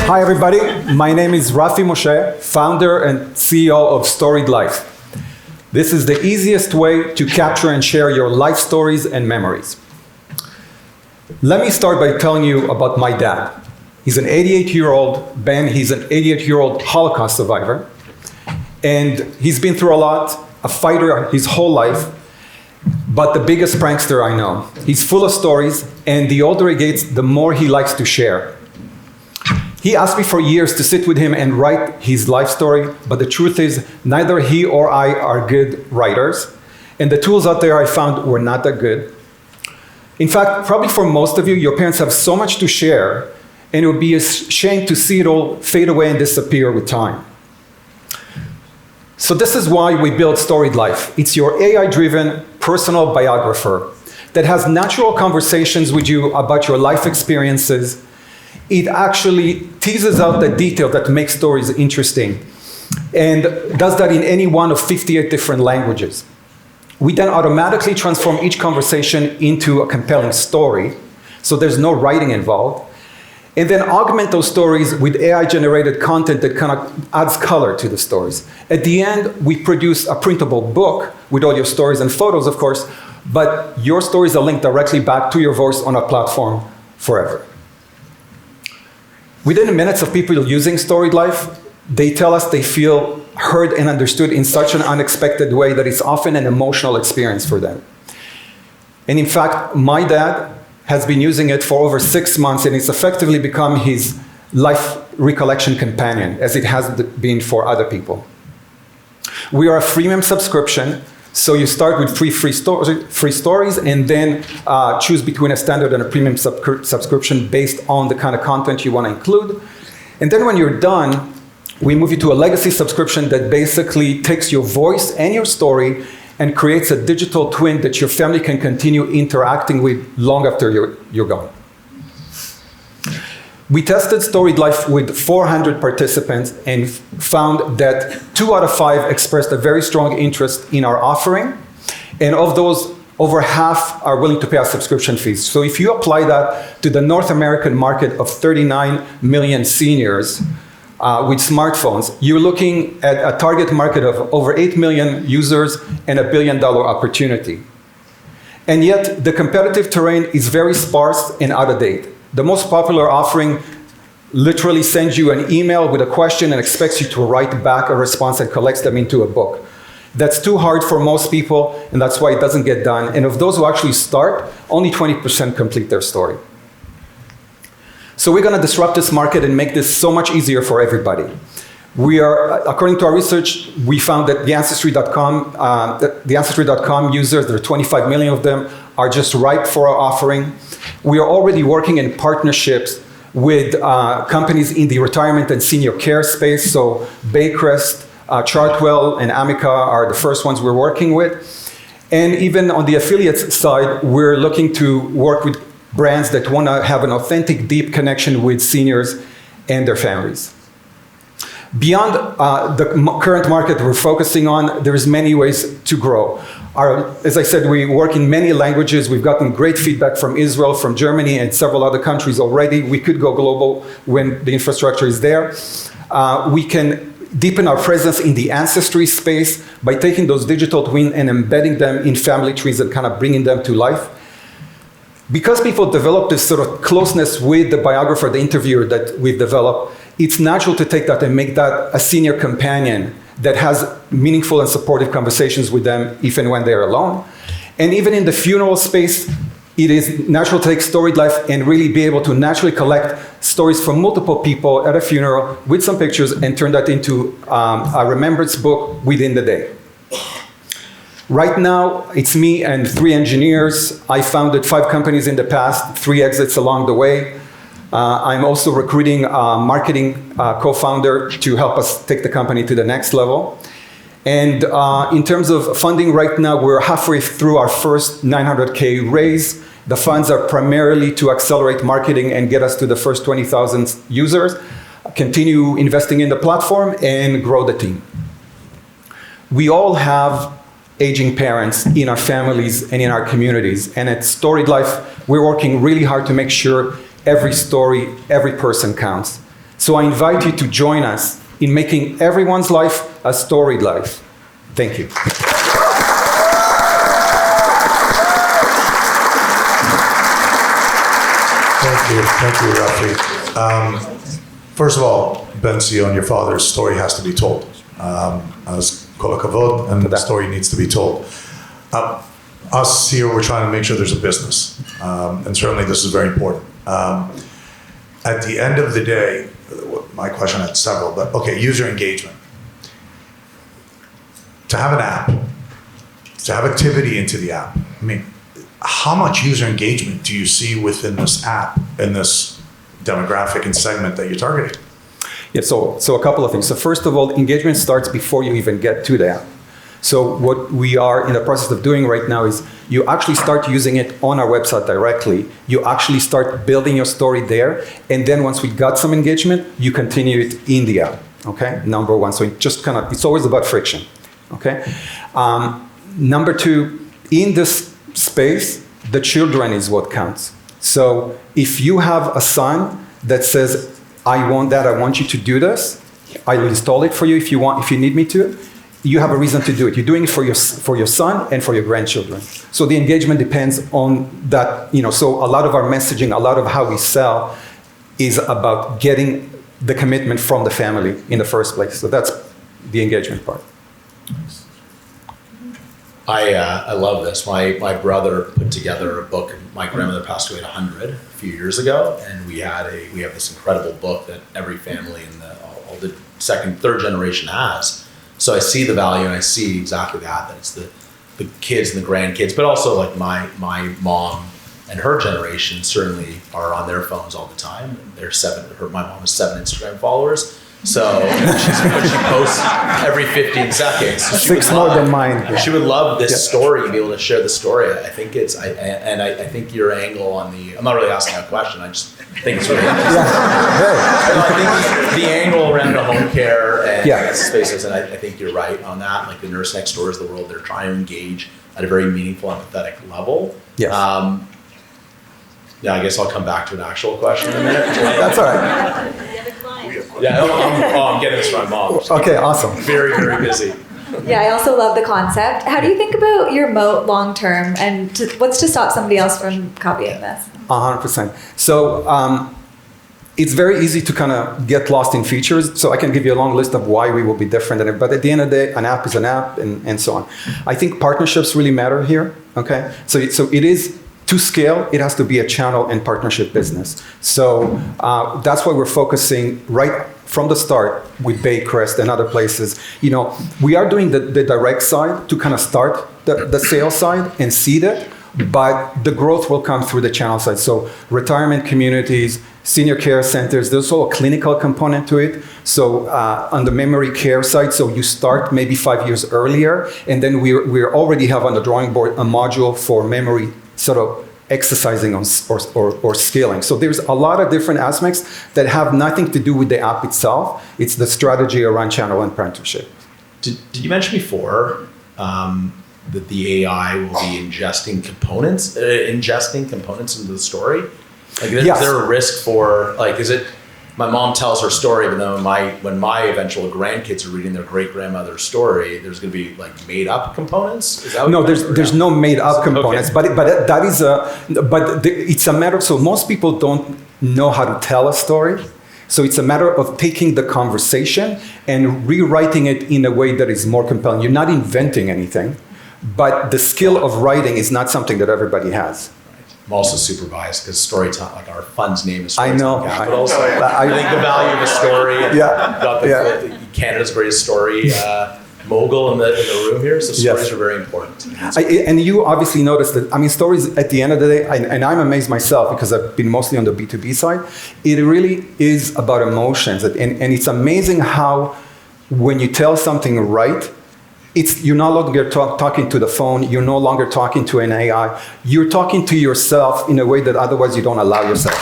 Hi everybody, my name is Rafi Moshe, founder and CEO of StoriedLife. This is the easiest way to capture and share your life stories and memories. Let me start by telling you about my dad. He's an 88-year-old Ben, he's an 88-year-old Holocaust survivor, and he's been through a lot, a fighter his whole life, but the biggest prankster I know. He's full of stories, and the older he gets, the more he likes to share. He asked me for years to sit with him and write his life story, but the truth is, neither he or I are good writers, and the tools out there I found were not that good. In fact, probably for most of you, your parents have so much to share, and it would be a shame to see it all fade away and disappear with time. So this is why we built StoriedLife. It's your AI-driven personal biographer that has natural conversations with you about your life experiences. It actually teases out the detail that makes stories interesting and does that in any one of 58 different languages. We then automatically transform each conversation into a compelling story, so there's no writing involved, and then augment those stories with AI-generated content that kind of adds color to the stories. At the end, we produce a printable book with all your stories and photos, of course, but your stories are linked directly back to your voice on our platform forever. Within minutes of people using StoriedLife, they tell us they feel heard and understood in such an unexpected way that it's often an emotional experience for them. And in fact, my dad has been using it for over 6 months, and it's effectively become his life recollection companion, as it has been for other people. We are a freemium subscription, so you start with free stories, and then choose between a standard and a premium subscription based on the kind of content you want to include. And then when you're done, we move you to a legacy subscription that basically takes your voice and your story and creates a digital twin that your family can continue interacting with long after you're gone. We tested StoriedLife with 400 participants and found that 2 out of 5 expressed a very strong interest in our offering. And of those, over half are willing to pay our subscription fees. So if you apply that to the North American market of 39 million seniors with smartphones, you're looking at a target market of over 8 million users and $1 billion opportunity. And yet the competitive terrain is very sparse and out of date. The most popular offering literally sends you an email with a question and expects you to write back a response and collects them into a book. That's too hard for most people, and that's why it doesn't get done. And of those who actually start, only 20% complete their story. So we're going to disrupt this market and make this so much easier for everybody. We are, according to our research, we found that the Ancestry.com users, there are 25 million of them, are just ripe for our offering. We are already working in partnerships with companies in the retirement and senior care space. So Baycrest, Chartwell, and Amica are the first ones we're working with. And even on the affiliates side, we're looking to work with brands that want to have an authentic, deep connection with seniors and their families. Beyond the current market we're focusing on, there's many ways to grow. As I said, we work in many languages. We've gotten great feedback from Israel, from Germany, and several other countries already. We could go global when the infrastructure is there. We can deepen our presence in the ancestry space by taking those digital twins and embedding them in family trees and kind of bringing them to life. Because people develop this sort of closeness with the biographer, the interviewer that we've developed, it's natural to take that and make that a senior companion that has meaningful and supportive conversations with them if and when they're alone. And even in the funeral space, it is natural to take StoriedLife and really be able to naturally collect stories from multiple people at a funeral with some pictures and turn that into a remembrance book within the day. Right now, it's me and 3 engineers. I founded 5 companies in the past, 3 exits along the way. I'm also recruiting a marketing co-founder to help us take the company to the next level. And in terms of funding right now, we're halfway through our first 900K raise. The funds are primarily to accelerate marketing and get us to the first 20,000 users, continue investing in the platform, and grow the team. We all have aging parents in our families and in our communities. And at StoriedLife, we're working really hard to make sure every story, every person counts. So I invite you to join us in making everyone's life a storied life. Thank you. Thank you, Rafi. First of all, Ben Sion, your father's story has to be told. As kol hakavod, and the story needs to be told. Us here, we're trying to make sure there's a business, and certainly this is very important. At the end of the day, my question had several, but okay, user engagement. To have an app, to have activity into the app, I mean, how much user engagement do you see within this app, in this demographic and segment that you're targeting? Yeah, so a couple of things. So first of all, engagement starts before you even get to the app. So what we are in the process of doing right now is you actually start using it on our website directly. You actually start building your story there. And then once we got some engagement, you continue it in the app, okay? Number one, so it just it's always about friction, okay? Number two, in this space, the children is what counts. So if you have a son that says, I want you to do this, I'll install it for you if you need me to, you have a reason to do it. You're doing it for your son and for your grandchildren. So the engagement depends on that, so a lot of our messaging, a lot of how we sell is about getting the commitment from the family in the first place. So that's the engagement part. I love this. My brother put together a book. My grandmother passed away at 100 a few years ago, and we have this incredible book that every family in all the second, third generation has. So I see the value, and I see exactly that it's the kids and the grandkids, but also like my mom and her generation certainly are on their phones all the time. My mom has 7 Instagram followers. So she posts every 15 seconds. So 6 more than mine. She would love this story, to be able to share the story. I think I think your angle on I'm not really asking a question, I just think it's really interesting. I think the angle around the home care and spaces, and I think you're right on that. Like the nurse next doors of the world, they're trying to engage at a very meaningful, empathetic level. Yes. Yeah, I guess I'll come back to an actual question in a minute. That's all right. Yeah, I'm getting this from my mom. Okay, awesome. Very, very busy. Yeah, I also love the concept. How do you think about your moat long term, and what's to stop somebody else from copying this? 100%. So it's very easy to kind of get lost in features. So I can give you a long list of why we will be different than it. But at the end of the day, an app is an app, and so on. I think partnerships really matter here. Okay, so it is. To scale, it has to be a channel and partnership business. So that's why we're focusing right from the start with Baycrest and other places. We are doing the direct side to kind of start the sales side and seed it, but the growth will come through the channel side. So retirement communities, senior care centers, there's also a clinical component to it. So on the memory care side, so you start maybe 5 years earlier, and then we already have on the drawing board a module for memory sort of exercising or scaling. So there's a lot of different aspects that have nothing to do with the app itself. It's the strategy around channel and partnership. Did you mention before that the AI will be ingesting components into the story? Like, is there a risk for, like, is it, my mom tells her story, but then when my eventual grandkids are reading their great-grandmother's story, there's going to be like made-up components? Is that no, there's no made-up components, okay. but it's a matter. So most people don't know how to tell a story. So it's a matter of taking the conversation and rewriting it in a way that is more compelling. You're not inventing anything, but the skill of writing is not something that everybody has. I'm also super biased because Storytime, like our fund's name is Storytime Capital. So I think the value of a story, got Canada's greatest story mogul in the room here, so stories are very important. And you obviously noticed that, stories at the end of the day, and I'm amazed myself because I've been mostly on the B2B side, it really is about emotions. And it's amazing how when you tell something right, you're no longer talking to the phone, you're no longer talking to an AI, you're talking to yourself in a way that otherwise you don't allow yourself.